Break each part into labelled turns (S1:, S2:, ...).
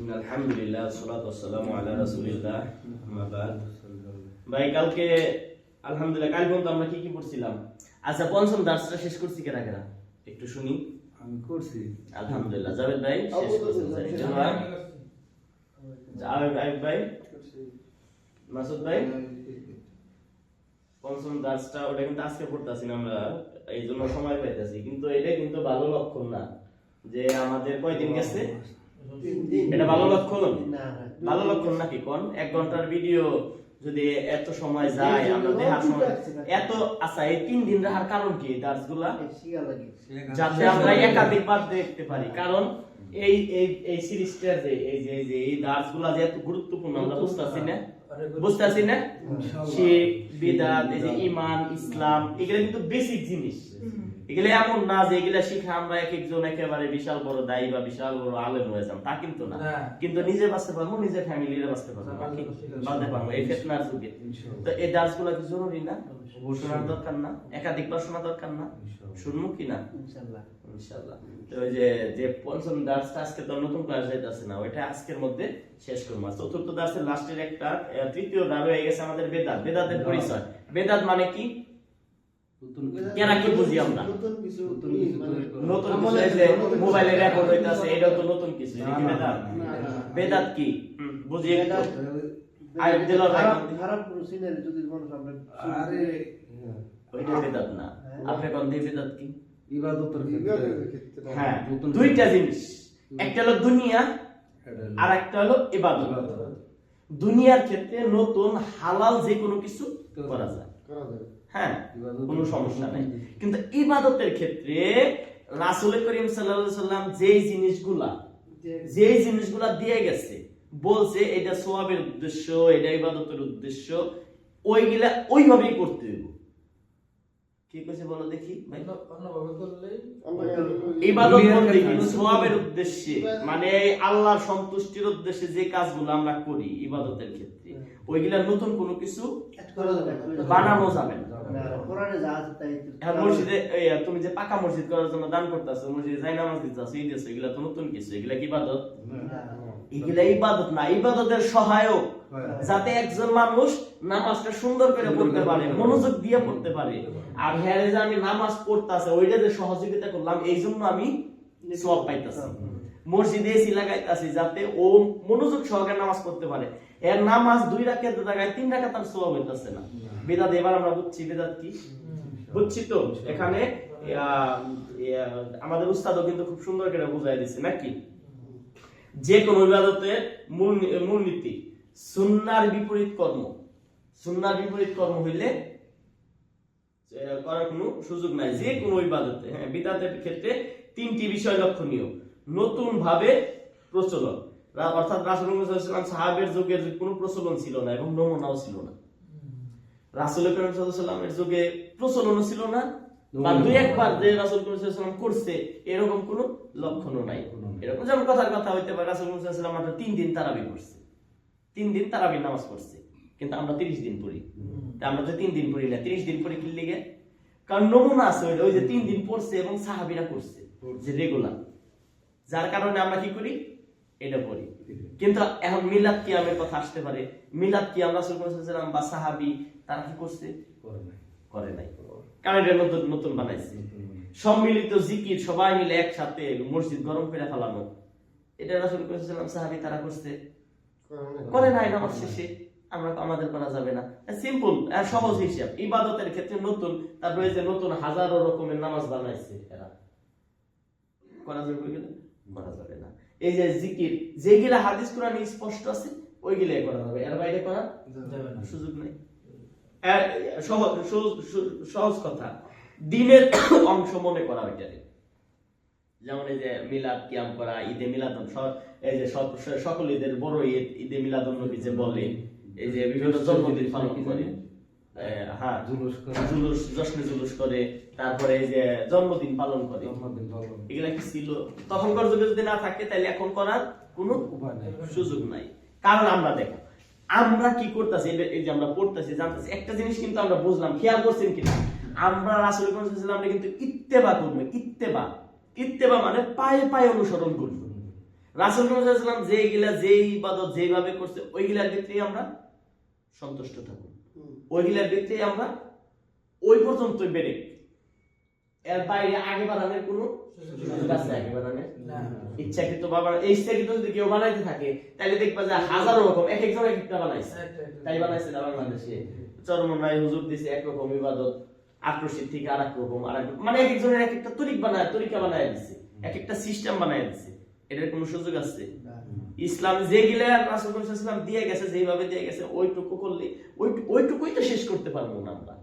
S1: আলহামদুলিল্লাহ সালাতু ওয়াসসালামু আলা রাসূলিল্লাহ আম্মা বাদ। ভাই কালকে আলহামদুলিল্লাহ কাল পর্যন্ত আমরা কি কি পড়ছিলাম? আচ্ছা পঞ্চম দার্সটা শেষ করছি কেনা কেনা একটু শুনি।
S2: আমি করছি
S1: আলহামদুলিল্লাহ। জাভেদ ভাই শেষ করছেন? জাভেদ ভাই, মাসুদ ভাই পঞ্চম দার্সটা ওটা কিন্তু আজকে পড়তাছি না আমরা, এই জন্য সময় পাইতেছি, কিন্তু এটা কিন্তু ভালো লক্ষণ না যে আমাদের কয়দিন গেছে। এটা ভালো লক্ষণ? ভালো লক্ষণ নাকি কোন? 1 ঘন্টার ভিডিও যদি এত সময় যায় আমরা দেখার সময় এত। আচ্ছা এই 3 দিন রাখার কারণ কি? দার্সগুলা যাতে আমরা একাধিকবার দেখতে পারি, কারণ এই এই এই সিরিজটার যে এই দার্সগুলা যে এত গুরুত্বপূর্ণ আমরা বুঝতাছি না শিরক বিদআত এই যে ঈমান ইসলাম এগুলা কিন্তু বেসিক জিনিস। এগুলা এমন না যে এগুলা শিখে আমরা এক একজন একেবারে বিশাল বড় দায়ী বা বিশাল বড় আলেম হয়ে যাব, তা কিন্তু না। কিন্তু নিজে বাঁচতে পারবো, নিজের ফ্যামিলিরে বাঁচতে পারবো, বাঁচতে পারবো এই ফিতনার যুগে। তো এই দার্সগুলা কি জরুরি না? শোনার দরকার না? একাধিকবার শোনা দরকার না? শুনবো কি না? ইনশাআল্লাহ ইনশাআল্লাহ। তো ওই যে পঞ্চম দার্সটা আজকে তো নতুন ক্লাস যাইতাছে না, ওইটা আজকের মধ্যে শেষ করব। চতুর্থ দার্সের লাস্টের একটা তৃতীয় দার হয়ে গেছে আমাদের বেদাত। বেদাতের পরিচয়। বেদাত মানে কি? কেনা কি বুঝি আমরা? নতুন কিছু যে মোবাইলে রেকর্ড হইতাছে এটাও তো নতুন কিছু। এটা কি বেদাত? বেদাত কি বুঝি একটু? আই দিলার ভাই খারাপ পুরো সিনারি যদি মানুষ আমরা আরে ওইটা বেদাত না। আপনি কোন দিয়ে বেদাত কি?
S2: ইবাদতের ক্ষেত্রে।
S1: হ্যাঁ, দুইটা জিনিস, একটা হলো দুনিয়া আর একটা হলো ইবাদত। দুনিয়ার ক্ষেত্রে নতুন হালাল যে কোনো কিছু করা যায়, হ্যাঁ কোনো সমস্যা নাই। কিন্তু ইবাদতের ক্ষেত্রে রাসূল করিম সাল্লাল্লাহু আলাইহি সাল্লাম যেই জিনিসগুলা দিয়ে গেছে, বলছে এটা সওয়াবের উদ্দেশ্য, এটা ইবাদতের উদ্দেশ্য, ওইগুলা ওইভাবেই করতে হইব। কি কইছে বলো দেখি ভাই? অন্যভাবে করলে ইবাদত বন্দেগী সওয়াবের উদ্দেশ্যে, মানে আল্লাহর সন্তুষ্টির উদ্দেশ্যে যে কাজগুলো আমরা করি ইবাদতের ক্ষেত্রে, ওইগুলা নতুন কোনো কিছু বানানো যাবে না। কোরআনে যা আছে তাই। হ্যাঁ, মসজিদে তুমি যে পাকা মসজিদ করার জন্য দান করতেছো, মসজিদে যাই নামাজ দিতেছো, এই দিতেছো, এগুলা তো নতুন কিছু। এগুলা কি ইবাদত? এগুলা ইবাদত না, ইবাদতের সহায়ক, যাতে একজন মানুষ নামাজটা সুন্দর করে পড়তে পারে, মনোযোগ দিয়ে পড়তে পারে। আর হ্যাঁ যে আমি নামাজ পড়তাছে ওইটা যে সহযোগিতা করলাম, এই জন্য আমি সওয়াব পাইতাছি। মসজিদে এসি লাগাইতাছি যাতে ও মনোযোগ সহকারে নামাজ পড়তে পারে। এর নামাজ 2 রাকাতের জায়গায় 3 রাকাত আর সওয়াব হইতাছে না। বিদআত এবার আমরা বুঝছি বিদআত কি? বুঝছি তো? এখানে আমাদের উস্তাদও কিন্তু খুব সুন্দর করে বুঝাই দিচ্ছে নাকি? যে কোন ইবাদতের মূলনীতি সুন্নাহর বিপরীত কর্ম। সুন্নাহর বিপরীত কর্ম হইলে করার কোনো সুযোগ নাই। যে কোনো ইবাদতে, হ্যাঁ বিদআতের ক্ষেত্রে 3টি বিষয় লক্ষণীয়। নতুন ভাবে প্রচলন, অর্থাৎ রাসূলুল্লাহ সাল্লাল্লাহু আলাইহি ওয়াসাল্লাম সাহাবের যুগে কোনো প্রচলন ছিল না এবং নমুনাও ছিল না। রাসূল করিম সাল্লাল্লাহু আলাইহি ওয়াসাল্লামের যুগে প্রচলনও ছিল না, বা 2-1 বার যে রাসূল করিম সাল্লাল্লাহু আলাইহি ওয়াসাল্লাম করছে এরকম কোনো লক্ষণও নাই। এরকম যেমন কথার কথা হইতে পারে রাসূল সাল্লাল্লাহু আলাইহি ওয়াসাল্লাম মাত্র 3 দিন তারাবি করছে, 3 দিন তারাবি নামাজ পড়ছে, কিন্তু আমরা 30 দিন পড়ি। তা আমরা তো 3 দিন পড়ি না, 30 দিন পড়ি কি লিগে? কারণ নমুনা আছে ওই যে 3 দিন পড়ছে এবং সাহাবীরা করছে যে রেগুলার, যার কারণে আমরা কি করি? এটা পড়ি। কিন্তু এখন মিলাদ কিয়ামের কথা আসতে পারে। মিলাদ কিয়াম রাসূল সাল্লাল্লাহু আলাইহি ওয়াসাল্লাম বা সাহাবী তারা কি করছে? করে নাই। কারণ এটা নতুন বানাইছে। সম্মিলিত জিকির সবাই মিলে একসাথে মসজিদ গরম করে ফেলানো, এটা রাসূল সাল্লাল্লাহু আলাইহি ওয়াসাল্লাম সাহাবী তারা করছে? করে নাই। নামাজ শেষে আমরা আমাদের করা যাবে না। সিম্পল সহজ হিসাব। ইবাদতের ক্ষেত্রে নতুন, তারপরে যে নতুন হাজারো রকমের নামাজ বানাইছে এরা, করা যাবে ওইগুলো? করা যাবে না। এই যে জিকির যেগুলা হাদিস কোরআনে স্পষ্ট আছে ওইগুলাই করা যাবে, এর বাইরে করা যাবে না, সুযোগ নেই। সহজ কথা, দিনের অংশ মনে করা ওইটারে। যেমন এই যে মিলাদ কিয়াম করা, ঈদে মিলাদ, এই যে সকল ঈদের বড় ঈদ ঈদে মিলাদুন নবী যে বলে, এই যে বিভিন্ন জন্মদিন পালন করে, হ্যাঁ জুলুস জশ্নে জুলুস করে, তারপরে এই যে জন্মদিন পালন করে, এগুলা কি ছিল তখনকার যুগে? যদি না থাকে তাহলে এখন করার কোনো সুযোগ নাই। কারণ আমরা দেখো আমরা কি করতেছি, এই যে আমরা পড়তেছি জানতেছি, একটা জিনিস কিন্তু আমরা বুঝলাম, খেয়াল করছেন কিনা? আমরা রাসূল সাল্লাল্লাহু আলাইহি ওয়াসাল্লাম কিন্তু ইত্তেবা করব, ইত্তেবা ইত্তেবা মানে পায়ে পায়ে অনুসরণ করব। রাসূল সাল্লাল্লাহু আলাইহি ওয়াসাল্লাম যে ইবাদত যেভাবে করছে ওইগুলার ভিতরেই আমরা সন্তুষ্ট থাকব, ওইগুলার ভিতরেই আমরা ওই পর্যন্তই বেড়ে, এর বাইরে আগে বাড়ানোর কোনো সুযোগ আছে? আগে বাড়ানোর ইচ্ছাকৃত ইচ্ছাকৃত যদি কেউ বানাইতে থাকে তাহলে দেখবা যে হাজারো রকম এক একজন এক একটা বানাইছে, তাই বানাইছে না বাংলাদেশে চরমনাই হুজুর দিছে একরকম ইবাদত, আক্রোশিত থেকে আরেক রকম মানে এক একজনের এক একটা তরিকা বানায় দিছে, এক একটা সিস্টেম বানায় দিছে। এটার কোনো সুযোগ আছে? ইসলাম যেগুলা রাসূল সাল্লাল্লাহু আলাইহি ওয়াসাল্লাম দিয়ে গেছে, যেভাবে দিয়ে গেছে ওইটুকু করলে ওইটুকুই তো শেষ করতে পারবো না আমরা।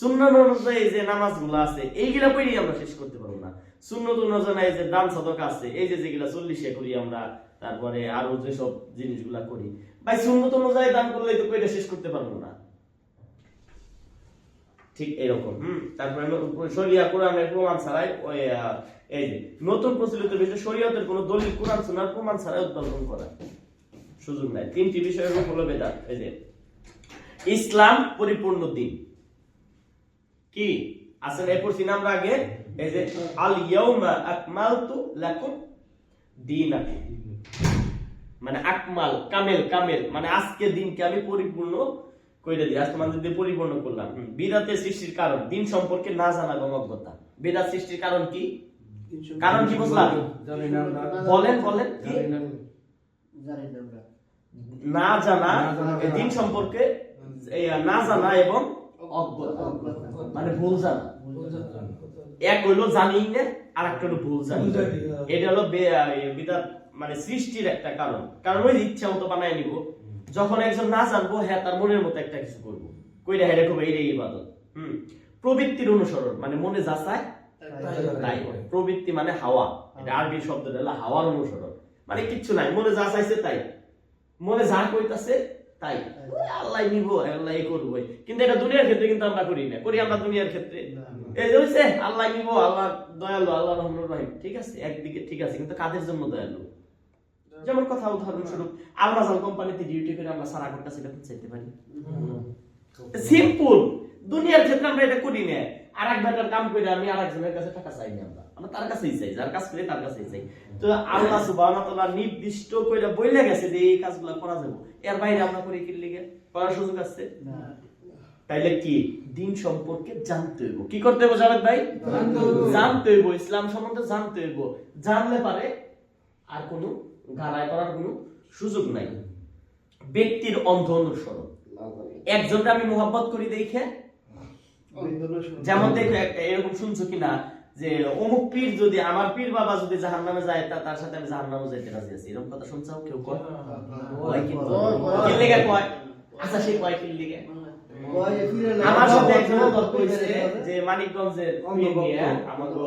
S1: সুন্নাত অনুযায়ী যে নামাজগুলো আছে এইগুলা পড়েই আমরা শেষ করতে পারবো না। সুন্নত অনুযায়ী যে দান সাদকা আছে, এই যে যেগুলা 40 করি আমরা, তারপরে আরো যে সব জিনিসগুলা করি, ভাই সুন্নত অনুযায়ী দান করলেই তো কইটা শেষ করতে পারবো না। ঠিক এরকম তারপরে শরিয়া কোরআনের প্রমাণ ছাড়াই ওই এই যে নতুন প্রচলিত বিষয় শরীয়তের কোন দলিল কোরআন সুন্নাহর প্রমাণ ছাড়াই উদ্ভাবন করা সুযোগ নাই। তিনটি বিষয়ের উপর হলো বেদাত। এই যে ইসলাম পরিপূর্ণ দিন কি আসলে এরপর আমরা আগে এই যে আল ইয়াউমা আকমালতু লাকুম দীনাকুম, মানে আকমাল কামেল মানে আজকে দিনকে আমি পরিপূর্ণ কইরা দিই, আজকে আমাদের দিয়ে পরিপূর্ণ করলাম। বিদাতের সৃষ্টির কারণ দিন সম্পর্কে না জানা এবং অজ্ঞতা। বিদাত সৃষ্টির কারণ কি? কারণ কি বুঝলাম? বলেন কি? না জানা দিন সম্পর্কে, না জানা এবং অজ্ঞতা মানে ভুল জানা। এক হইলো জানি না, আর একটা হলো ভুল জানি। এটা হলো বিদাত মানে সৃষ্টির একটা কারণ। কারণ ওই ইচ্ছা মতো বানায় নিব। যখন একজন না জানবো হ্যাঁ তার মনের মতো একটা কিছু করবো, কইরা হ্যাঁ রেখো এইটাই ইবাদত। প্রবৃত্তির অনুসরণ মানে মনে যা চায় তাই। প্রবৃত্তি মানে হাওয়া, এটা আরবি শব্দটা হলো হাওয়ার অনুসরণ, মানে কিচ্ছু নাই, মনে যা চাইছে তাই, মনে যা কইতাছে তাই, আল্লাহ নিব আল্লাহ করবো। কিন্তু এটা দুনিয়ার ক্ষেত্রে কিন্তু আমরা করি না, করি আমরা দুনিয়ার ক্ষেত্রে এই যে হইছে আল্লাহ নিব, আল্লাহ দয়ালু, আল্লাহ রহমানুর রহিম, ঠিক আছে একদিকে ঠিক আছে, কিন্তু কাদের জন্য দয়ালু? যেমন কথা উদাহরণস্বরূপ আলমাজাল কোম্পানিতে ডিউটি করে আমরা সারা ঘন্টা সেটা চাইতে পারি? সিম্পল। দুনিয়ার ক্ষেত্রে আমরা এটা করি না। আর এক ঘন্টার কাম করে আমি আরেকজনের কাছে টাকা চাই না, আমরা তার কাছেই চাই, যার কাজ করে তার কাছেই চাই। তো আল্লাহ সুবহানাহু ওয়া তাআলা নির্দিষ্ট কইরা বইলা গেছে যে এই কাজগুলো করা যাবে, এর বাইরে আমরা করি কি লিগে? করার সুযোগ আছে না। তাইলে কি দিন সম্পর্কে জানতে হইব। কি করতে হইব জাবেদ ভাই? জানতে হইব, ইসলাম সম্বন্ধে জানতে হইব। জানলে পারে আর কোনো গালায় করার কোনো সুযোগ নাই। ব্যক্তির অন্ধ অনুসরণ, একজনকে আমি মোহাব্বত করি দেখে, যেমন দেখো একটা এরকম শুনছো কিনা যে অমুক পীর যদি, আমার পীর বাবা যদি জাহান্নামে যায় তার সাথে আমি জাহান্নামে যাইতে রাজি আছি, এরকম কথা শুনছো কেউ? কয় কিন্তু কি লেগে কয়? আচ্ছা সে কয় কি লেগে? আমার সাথে একজন তর্ক হইছে যে মানিকগঞ্জের পীর নিয়ে, আমাকে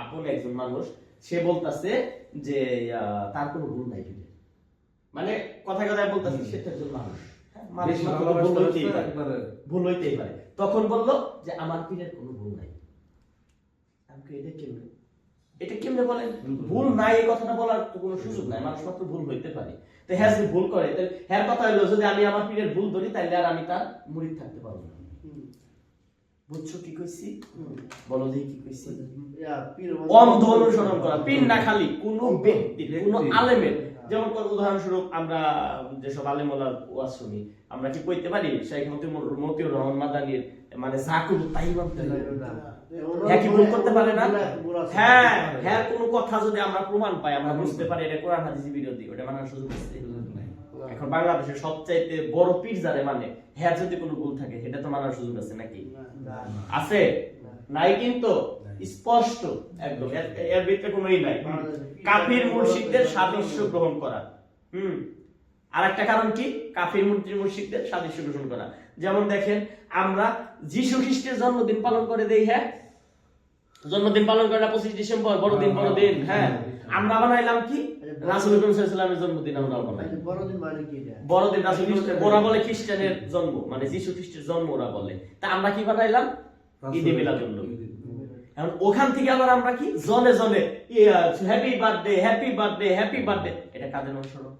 S1: আপন একজন মানুষ, সে বলতাছে যে তার কোনো ভুল নাই, মানে কথা বলতাছে সে একজন মানুষ, ভুল হইতেই পারে। তখন বললো যে আমার পীরের কোনো ভুল নাই। এটা কেমনে বলেন? ভুল নাই এই কথাটা বলার তো কোনো সুযোগ নাই, মানুষ মাত্র ভুল হইতে পারে। তো হ্যাঁ যদি ভুল করে, তাহলে হ্যাঁ কথা হইলো যদি আমি আমার পীরের ভুল ধরি তাহলে আর আমি তার মুরিদ থাকতে পারবো না। বুঝছো কি কইছি? বলো দেখি কি কইছি? অন্ধ অনুসরণ করা, পীর না খালি কোন ব্যক্তির, কোন আলেমের। যেমন উদাহরণস্বরূপ আমরা যেসব আলেমওয়ালার ওয়াজ শুনি, আমরা কি কইতে পারি শেখ মতিউর রহমান মাদানির মানে জাকুল তাই মানতে না? হ্যাঁ কি ভুল করতে পারে না? হ্যাঁ হ্যাঁ কোন কথা যদি আমরা প্রমাণ পাই, আমরা বুঝতে পারি এটা কোরআন হাদিসের বিরোধী, ওটা মানার সুযোগ আছে? এখন বাংলাদেশের সবচাইতে বড় পীর যারে মানে, হ্যাঁ যদি কোনো ভুল থাকে সেটা তো মানার সুযোগ আছে নাকি? আছে? নাই কিন্তু স্পষ্ট একদম, এর ভিতরে কোনোই নাই। কাফির মুশরিকদের সাদৃশ্য গ্রহণ করা। আর একটা কারণ কি? কাফির মুশরিকদের সাদৃশ্য গ্রহণ করা। যেমন দেখেন আমরা যীশু খ্রিস্টের জন্মদিন পালন করে দেই, হ্যাঁ জন্মদিন পালন করে 25 ডিসেম্বর বড়দিন, হ্যাঁ আমরা বানাইলাম কি? রাসূল সাল্লাল্লাহু আলাইহি ওয়াসাল্লামের জন্মদিন আমরা বানাই। বড়দিন মানে কি? বড়দিন রাসূল, ওরা বলে খ্রিস্টানের জন্ম, মানে যীশু খ্রিস্টের জন্ম ওরা বলে। তা আমরা কি বানাইলাম? ঈদে মিলাদুন্নবী। এখন ওখান থেকে আবার আমরা কি জনে জনে happy birthday, happy birthday, happy birthday, এটা কাদের অনুসরণ?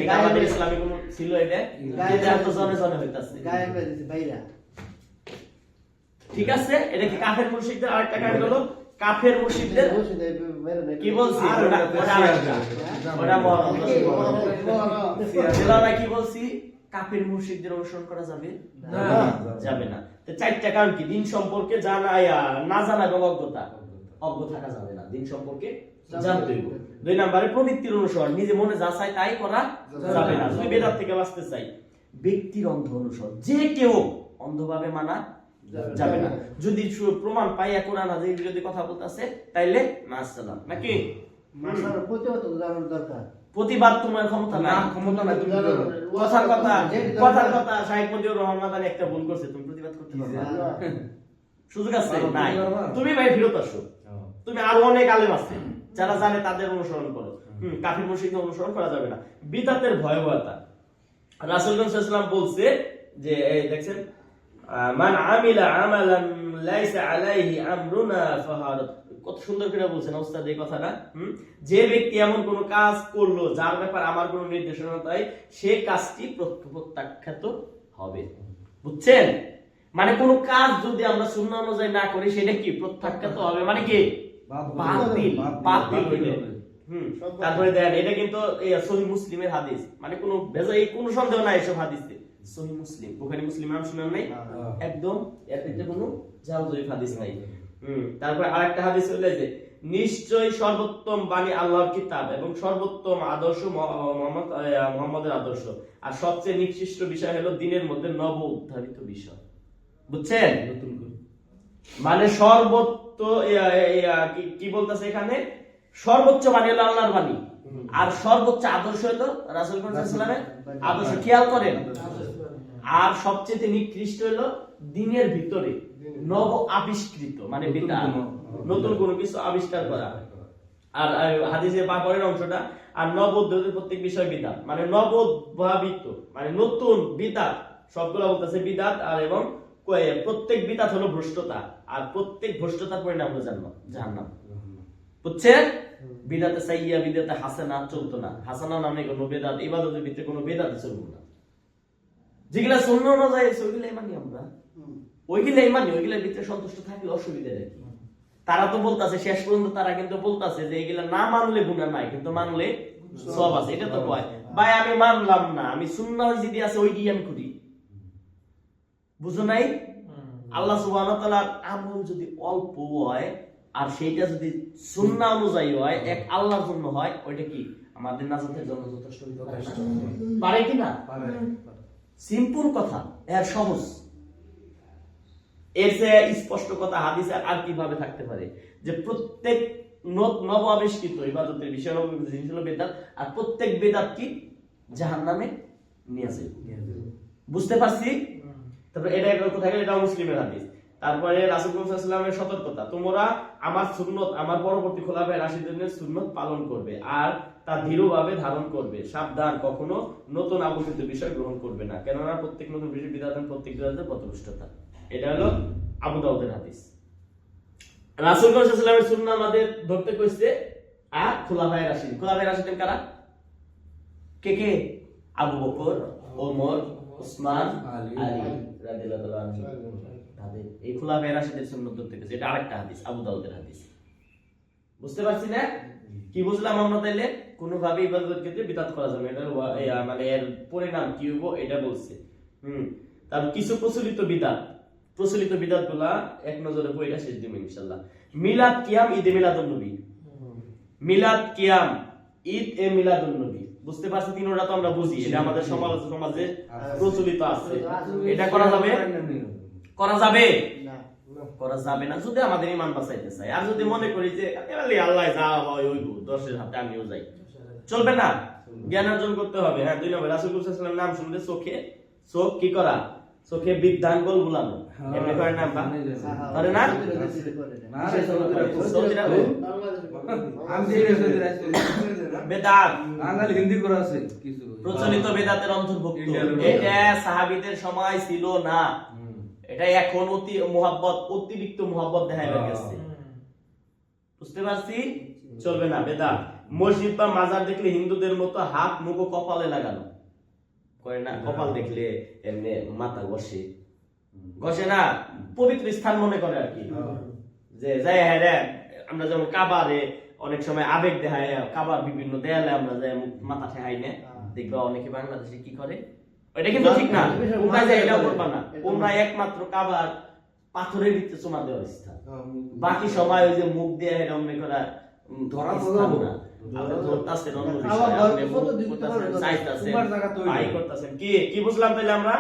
S1: এটা আমাদের ইসলামে কোন ছিল? এটা তো জনে জনে হইতাছে, ঠিক আছে? এটা কি কাফের মুশরিকদের আরেকটা কারণ হলো কাফের মুশরিকদের কি বলছি ওটা আরেকটা। ওটা মহান দিলারা কি বলছি কাফের মুশরিকদের অনুসরণ করা যাবে
S3: না।
S1: যাবে না। তো চারটা কারণ কি দিন সম্পর্কে না জানা এবং অজ্ঞ থাকা যাবে না, দিন সম্পর্কে জানতে হইব। 2 নম্বরে প্রবৃত্তির অনুসরণ, নিজে মনে যা চাই তাই করা যাবে না। যদি বেদাত থেকে বাঁচতে চাই ব্যক্তির অন্ধ অনুসরণ, যে কেউ অন্ধভাবে মানা যাবে না। যদি প্রমাণ পাইয়া কোরআন হাদিসের বিরোধী কথা বলতেছে তাইলে মাসসালাম নাকি প্রতিবাদ তোমার ক্ষমতা নাই, কথার কথা শাহেখ মজিবুর রহমান মাদানী একটা ভুল করছে, তুমি প্রতিবাদ করতে পারবে না, সুযোগ আছে নাই। তুমি ভাই ফেরত আসো, তুমি আরো অনেক আলেম আছে যারা জানে তাদের অনুসরণ করো। কাফির মুশরিকদের অনুসরণ করা যাবে না। বিদআতের ভয়াবহতা রাসূলুল্লাহ সাল্লাল্লাহু আলাইহি ওয়াসাল্লাম বলছে যে এই দেখছেন মান আমিলা আমালান লাইসা আলাইহি আমরুনা ফাহারাত, কত সুন্দর করে বলছেন ওস্তাদ এই কথাটা। যে ব্যক্তি এমন কোন কাজ করলো যার ব্যাপারে আমার কোনো নির্দেশনা নাই, সে কাজটি প্রত্যাখ্যাত হবে। বুঝছেন, মানে কোন কাজ যদি আমরা সুন্নাহ অনুযায়ী না করি সেটা কি প্রত্যাখ্যাত হবে, মানে কি বাতিল হইবে। তারপরে দেখেন এটা কিন্তু সহিহ মুসলিমের হাদিস, মানে কোনো কোনো সন্দেহ নাই এসব হাদিসে। সহিহ মুসলিম, বুখারী মুসলিম নাম শুনেন নাই, একদম এর ভিতরে কোনো জাল জয়ীফ হাদিস নাই। তারপরে আরেকটা হাদিস হলো যে নিশ্চয় সর্বোত্তম বাণী আল্লাহর কিতাব এবং সর্বোত্তম আদর্শ মুহাম্মদের আদর্শ, আর সবচেয়ে নিকৃষ্ট বিষয় হলো দিনের মধ্যে নব উদ্ধারিত বিষয়। বুঝছেন, মানে কি বলতেছে এখানে, সর্বোচ্চ বাণী হলো আল্লাহর বাণী, আর সর্বোচ্চ আদর্শ হলো রাসূল সাল্লাল্লাহু আলাইহি ওয়াসাল্লামের আদর্শ। খেয়াল করেন, আর সবচেয়ে নিকৃষ্ট হলো দিনের ভিতরে নব আবিষ্কৃত, মানে বিদআত, নতুন কোনো কিছু আবিষ্কার করা। আর হাদিসের বাপরের অংশটা আর নবোদ্ধারিত প্রত্যেক বিষয় বিদআত, মানে নবোদ্ভাবিত, মানে নতুন বিদআত, সবগুলো বলতেছে বিদআত। আর এবং প্রত্যেক বিদআত হলো ভ্রষ্টতা, আর প্রত্যেক ভ্রষ্টতার পরিণাম হলো জাহান্নাম। বুঝছেন, বিদআতে সাইয়্যা বিদআতে হাসানা চলতো না, হাসানা নামে কোনো বিদআত, ইবাদতের ভিতরে কোনো বিদআত চলবে না। যেগুলা সুন্নাহ অনুযায়ী ওইগুলাই মানি আমরা, ওইগুলাই মানি, ওইগুলার ভিতরে সন্তুষ্ট থাকলে অসুবিধাটা কি? তারা তো বলতাছে শেষ পর্যন্ত, তারা কিন্তু বলতাছে যে এগুলা না মানলে গুনাহ নাই, কিন্তু মানলে সওয়াব আছে। এটা তো কয় ভাই আমি মানলাম না, আমি সুন্নাহ যদি আছে ওইটাই আমি করি। বুঝো নাই, আল্লাহ সুবহানাহু ওয়া তাআলার আমল যদি অল্প হয় আর সেইটা যদি সুন্নাহ অনুযায়ী হয়, এক আল্লাহর জন্য হয়, ওইটা কি আমাদের নাজাতের জন্য যথেষ্ট পারে কি না? সিম্পল কথা, এর সহজ, এর চেয়ে স্পষ্ট কথা হাদিসে আর কিভাবে থাকতে পারে যে প্রত্যেক নব আবিষ্কৃত ইবাদতের বিষয় জিনিস হলো বেদাত, আর প্রত্যেক বেদাত কি জাহান্নামে নিয়ে যাবে। বুঝতে পারছি? তারপরে এটা কোথায় গেল, এটা মুসলিমের হাদিস। তারপরে রাসূল সাল্লাল্লাহু আলাইহি ওয়াসাল্লামের সতর্কতা, তোমরা আমার সুন্নত, আমার পরবর্তী খোলাফায়ে রাশিদিনের সুন্নত পালন করবে আর তা দৃঢ়ভাবে ধারণ করবে। সাবধান, কখনো নতুন আবিষ্কৃত বিষয় গ্রহণ করবে না, কেননা প্রত্যেক নতুন বিষয় বিদআত, প্রত্যেক বিদআতের পথভ্রষ্টতা। এটা হলো আবু দাউদের হাদিস। রাসূল সাল্লাল্লাহু আলাইহি ওয়াসাল্লামের সুন্নাহ আমাদের ধরতে কইছে, আর খোলাফায়ে রাশিদিন। খোলাফায়ে রাশিদিন কারা? কে? আবু বকর, ওমর, উসমান, আলী রাদিয়াল্লাহু তাআলা আনহু। তাদের এই খোলাফায়ে রাশিদের সুন্নাত ধরতে কইছে। এটা আরেকটা হাদিস, আবু দাউদের হাদিস। বুঝতে পারছি না? কি বুঝলাম আমরা তাইলে? কোনো ভাবে ইবাদতের ক্ষেত্রে বিদআত করা যাবে না, এটা মানে এর পরিণাম কি হইব এটা বলছে। তার কিছু প্রচলিত বিদআতগুলা এক নজরে পড়া শেষ দিব ইনশাআল্লাহ। মিলাদ কিয়াম, ঈদে মিলাদুন নবী। মিলাদ কিয়াম, ঈদ এ মিলাদুন নবী। বুঝতে পারছি, তিনটা তো আমরা বুঝি, এটা আমাদের সমাজে প্রচলিত আছে। এটা করা যাবে? করা যাবে না, করা যাবে না যদি আমাদের ঈমান বাঁচাইতে চাই। আর যদি মনে করি যে আল্লাহ যা হয় ওই দশের হাতে আমিও যাই, চলবে না। জ্ঞান অর্জন করতে হবে। হ্যাঁ, 2 নম্বর রাসূল সাল্লাল্লাহু আলাইহি ওয়াসাল্লাম নাম শুনলে চোখ কি করা, চোখে বৃদ্ধাঙ্গুল বুলানো, এমনি করে নাম করে না? বেদাত
S2: হিন্দি করা আছে কিছু
S1: প্রচলিত বেদাতের অন্তর্ভুক্ত। এটা সাহাবীদের সময় ছিল না, এটা এখন অতিরিক্ত মুহাব্বত দেখা গেছে। বুঝতে পারছি, চলবে না। বেদাত মসজিদ বা মাজার দেখলে হিন্দুদের মতো হাত মুখ কপালে লাগানো করে না, কপাল দেখলে এমনি মাথা ঘষে না, পবিত্র স্থান মনে করে আর কি, যে যাই হ্যাঁ আমরা যেমন কাবারে অনেক সময় আবেগ দেখায়, কাবার বিভিন্ন দেয়ালে আমরা যাই মাথা ঠেহাই না, দেখবা অনেকে বাংলাদেশে কি করে, এটা কিন্তু ঠিক না। তোমরা যে এটাও করবা না, তোমরা একমাত্র কাবার পাথরের ভিতরে চুমা দেওয়ার স্থান, বাকি সময় ওই যে মুখ দিয়ে এরকম করা
S2: ধরা
S1: স্থান
S2: পড়লো
S1: না। আপনি ধরতাছেন অন্য বিষয়, আপনি মুখ করতাছেন, চাইতাছেন, পাই করতাছেন। কি বুঝলাম তাহলে আমরা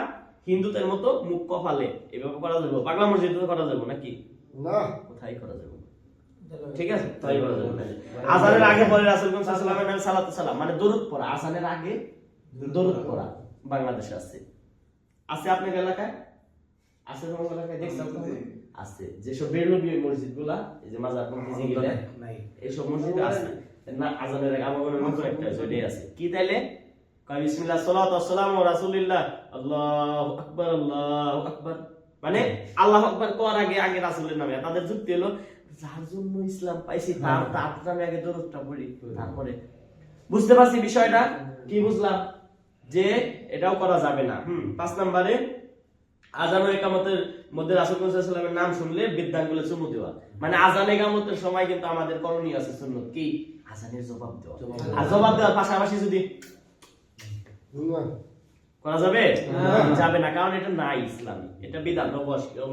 S1: হিন্দুদের মতো মুখ কপালে এভাবে করা যাবে, পাগলা মসজিদে করা যাবে নাকি?
S3: না,
S1: কোথায় করা যাবে? ঠিক আছে, তাই করা যাবে না। আজানের আগে পরে রাসূলুল্লাহ সাল্লাল্লাহু আলাইহি ওয়াসাল্লামের নামে সালাতু সালাম মানে দরুদ পড়া, আজানের আগে দরুদ পড়া বাংলাদেশে আছে। আছে আপনাদের এলাকায়? আছে তোমাদের এলাকায় দেখছেন? আছে। যেসব বেরলভী মসজিদগুলা, এই যে মাজার পন্থী যেগুলা
S2: নাই,
S1: এইসব মসজিদে আছে না, আজানের আগে আমার মনে একটা জড়িয়ে আছে। কি তাইলে কয় বিসমিল্লাহ সালাতু ওয়াসসালামু আলা রাসূলিল্লাহ, আল্লাহু আকবার, আল্লাহু আকবার, মানে আল্লাহু আকবার কোয়ার আগে আগে রাসূলের নামে। তাদের যুক্তি হলো যার জন্য ইসলাম পাইছি তার নামে আগে দরুদটা পড়ি, তারপরে। বুঝতে পারছি বিষয়টা? কি বুঝলাম? যে এটাও করা যাবে না। 5 নম্বরে আজান ও ইকামতের মধ্যে রাসূলুল্লাহ সাল্লাল্লাহু আলাইহি ওয়াসাল্লামের নাম শুনলে বৃদ্ধাঙ্গুলে চুমু দেওয়া, মানে আজান ইকামতের সময় কিন্তু আমাদের করণীয় আছে সুন্নাত কি? আজানের জবাব দেওয়া। আর জবাব দেওয়ার পাশাপাশি যদি করা যাবে, যাবে না, কারণ এটা নাই ইসলামী, এটা বিধান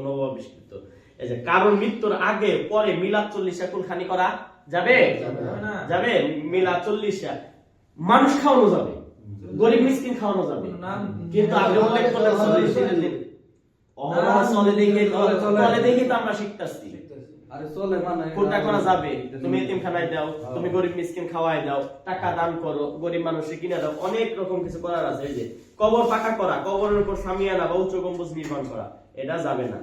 S1: নবাবিষ্কৃত। এই যে কারণ মৃত্যুর আগে পরে মিলাদ 40 কুলখানি করা যাবে? যাবে। মিলাদ 40 মানুষ খাওয়ানো যাবে, গরিব মিসকিন খাওয়ানো যাবে, কিন্তু আপনি উল্লেখ করলেন 40 দিনের দিন চলে দেখে তো আমরা শিখতেছি।
S2: আরে চলে মানে
S1: কোনটা করা যাবে? তুমি এতিমখানায় দাও, তুমি গরিব মিসকিন খাওয়ায় দাও, টাকা দান করো, গরিব মানুষকে কিনে দাও, অনেক রকম কিছু করার আছে। এই যে কবর পাকা করা, কবরের উপর সামিয়ানা বা উচ্চ গম্বুজ নির্মাণ করা, এটা যাবে না।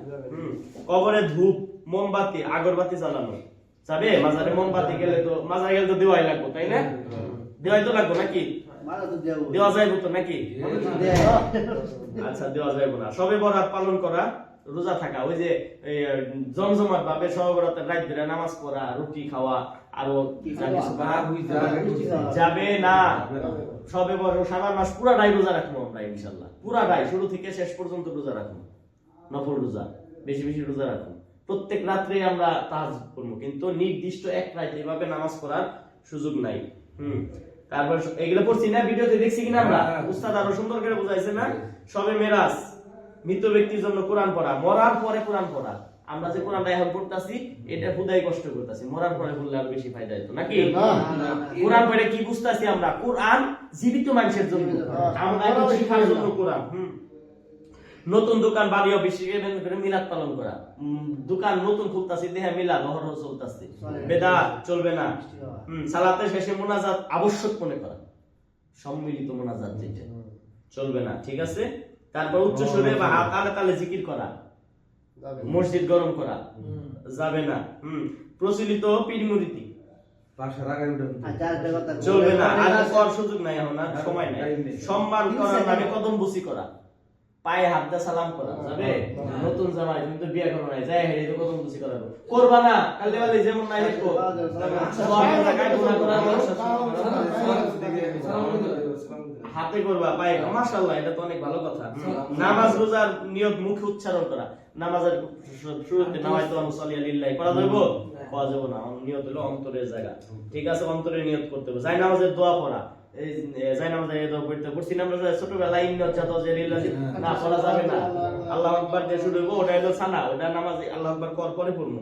S1: কবরে ধূপ, মোমবাতি, আগরবাতি জ্বালানো যাবে? মাজারে মোমবাতি গেলে তো, মাজারে গেলে তো দেওয়াই লাগবে, তাই না? দেওয়াই তো লাগবে নাকি? দেওয়া যাইব তো নাকি? আচ্ছা, দেওয়া যাইব না। সবে বরাত পালন করা, রোজা থাকা, ওই যে জমজমাট ভাবে সবে বরাতের রাত ধরে নামাজ পড়া, রুটি খাওয়া, আরো যাবে না। সবে বড় শাবান মাস পুরাটাই রোজা রাখবো আমরা ইনশাআল্লাহ, পুরাটাই শুরু থেকে শেষ পর্যন্ত রোজা রাখবো, নফল রোজা, বেশি বেশি রোজা রাখবো। প্রত্যেক রাত্রে আমরা তাহাজ্জুদ করবো, কিন্তু নির্দিষ্ট এক রাত এভাবে নামাজ পড়ার সুযোগ নাই। তারপর এগুলো পড়ছি না, ভিডিওতে দেখছি কিনা আমরা, উস্তাদ আরো সুন্দর করে বুঝাইছে না। সবে মেরাজ, মৃত ব্যক্তির জন্য কোরআন পড়া, মরার পরে কোরআন পড়া। আমরা যে কোরআনটা এখন পড়তাছি এটা খুদাই কষ্ট করতেছি, মরার পরে পড়লে আরো বেশি ফায়দা হতো নাকি? কোরআন পড়ে কি বুঝতাছি আমরা? কোরআন জীবিত মানুষের জন্য, আমরা এখন শিখার জন্য কোরআন। নতুন দোকান বাড়িও বেশি করে মিলাদ পালন করা, দোকান নতুন খুলতাছি দেখে মিলাদ অহরহ চলতাছে, বেদাত চলবে না। সালাতের শেষে মুনাজাত আবশ্যক মনে করা, সম্মিলিত মুনাজাত যেটা, চলবে না। ঠিক আছে? তারপর উচ্চ সুরে বা তালে তালে জিকির করা, মসজিদ গরম করা যাবে না। প্রচলিত পীরমুরিতি চলবে না, আর করার সুযোগ নাই, এখন আর সময় নাই। সম্মান করার নামে কদম বুসি করা, পায়ে হাত দিয়ে সালাম করা যাবে? নতুন জামাই, তুমি তো বিয়ে করো নাই, যাই হেরে তো কদম বুসি করা করবা না, কালে বালে যেমন নাই দেখো হাতে করবা, পায়ে, মাশাআল্লাহ, এটা তো অনেক ভালো কথা। নামাজ রোজার নিয়ত মুখে উচ্চারণ করা, নামাজের শুরুতে নামাইতু মুসাল্লি লিল্লাহি করা যাবে? করা যাবে না, নিয়ত হলো অন্তরের জায়গা। ঠিক আছে, অন্তরে নিয়ত করতে হবে। যাই নামাজের দোয়া পড়া, এই যাই নামাজের দোয়া পড়তে পড়ছি না আমরা ছোটবেলায়, ইন্নাত লিল্লাহি না পড়া যাবে না। আল্লাহু আকবার দিয়ে শুরু হইব, ওটা হলো সানা, ওটা নামাজে আল্লাহু আকবার করার পরে পড়ব।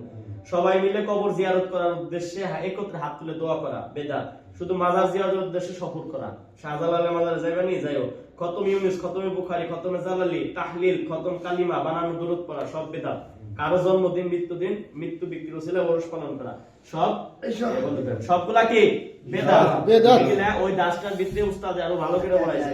S1: সবাই মিলে কবর জিয়ারত করার উদ্দেশ্যে একত্রে হাত তুলে দোয়া করা বেদাত। শুধু মাজার জিয়ারতের উদ্দেশ্যে সফর করা, শাহজালালের মাজারে যাইবানি যাইও, খতম ইউনুস, খতমে বুখারী, খতমে জালালি, তাহলিল, খতম কালিমা বানানো দরুদ পড়া, সব বেদাত। কারো জন্মদিন, মৃত্যুদিন, মৃত্যু ব্যক্তির উসিলা ওরস পালন করা, সব সবগুলা কি বেদাত। ওই দাসটার ভিতরে উস্তাদ আরো ভালো করে বলাইছে।